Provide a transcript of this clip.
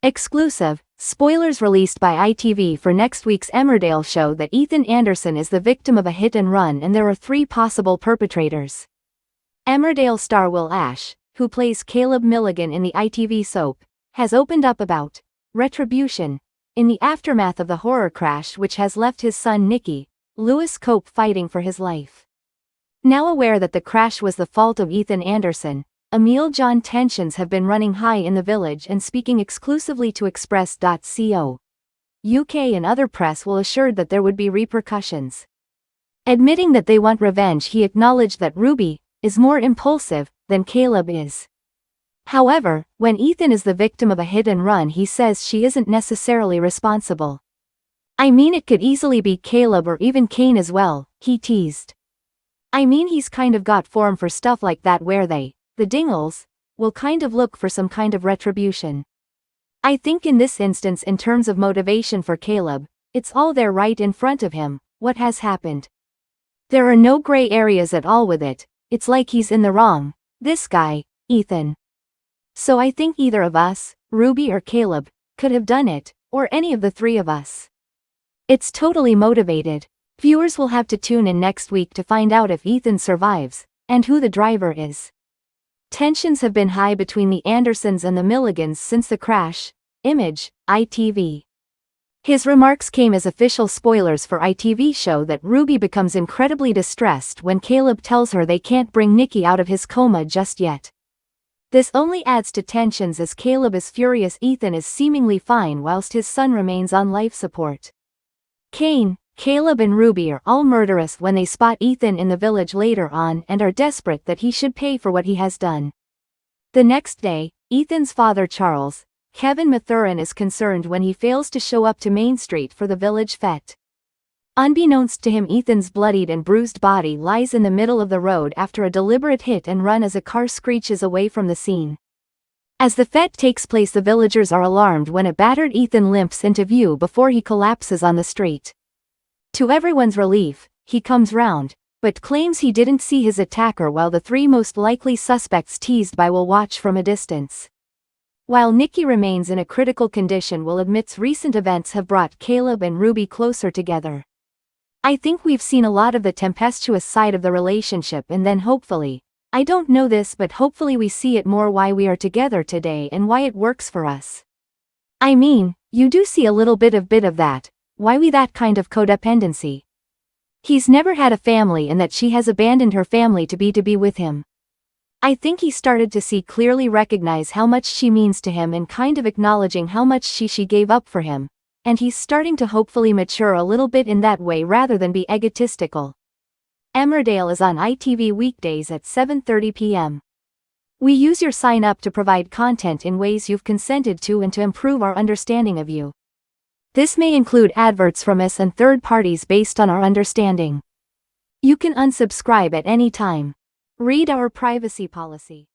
Exclusive, spoilers released by ITV for next week's Emmerdale show that Ethan Anderson is the victim of a hit and run and there are 3 possible perpetrators. Emmerdale star Will Ash, who plays Caleb Milligan in the ITV soap, has opened up about retribution in the aftermath of the horror crash which has left his son Nicky, Lewis Cope, fighting for his life. Now aware that the crash was the fault of Ethan Anderson, Emil John tensions have been running high in the village, and speaking exclusively to Express.co. UK and other press will assured that there would be repercussions. Admitting that they want revenge, he acknowledged that Ruby is more impulsive than Caleb is. However, when Ethan is the victim of a hit and run, he says she isn't necessarily responsible. "I mean, it could easily be Caleb or even Kane as well," he teased. "I mean, he's kind of got form for stuff like that where the Dingles, will kind of look for some kind of retribution. I think in this instance, in terms of motivation for Caleb, it's all there right in front of him, what has happened. There are no gray areas at all with it, it's like he's in the wrong, this guy, Ethan. So I think either of us, Ruby or Caleb, could have done it, or any of the 3 of us. It's totally motivated." Viewers will have to tune in next week to find out if Ethan survives, and who the driver is. Tensions have been high between the Andersons and the Milligans since the crash. Image, ITV. His remarks came as official spoilers for ITV show that Ruby becomes incredibly distressed when Caleb tells her they can't bring Nicky out of his coma just yet. This only adds to tensions as Caleb is furious Ethan is seemingly fine whilst his son remains on life support. Kane, Caleb and Ruby are all murderous when they spot Ethan in the village later on and are desperate that he should pay for what he has done. The next day, Ethan's father Charles, Kevin Mathurin, is concerned when he fails to show up to Main Street for the village fete. Unbeknownst to him, Ethan's bloodied and bruised body lies in the middle of the road after a deliberate hit and run as a car screeches away from the scene. As the fete takes place, the villagers are alarmed when a battered Ethan limps into view before he collapses on the street. To everyone's relief, he comes round, but claims he didn't see his attacker, while the 3 most likely suspects teased by will watch from a distance. While Nicky remains in a critical condition, Will admits recent events have brought Caleb and Ruby closer together. "I think we've seen a lot of the tempestuous side of the relationship, and then hopefully, I don't know this, but hopefully we see it more why we are together today and why it works for us. I mean, you do see a little bit of that. Why we that kind of codependency. He's never had a family and that she has abandoned her family to be with him. I think he started to clearly recognize how much she means to him and kind of acknowledging how much she gave up for him, and he's starting to hopefully mature a little bit in that way rather than be egotistical." Emmerdale is on ITV weekdays at 7:30 p.m. We use your sign up to provide content in ways you've consented to and to improve our understanding of you. This may include adverts from us and third parties based on our understanding. You can unsubscribe at any time. Read our privacy policy.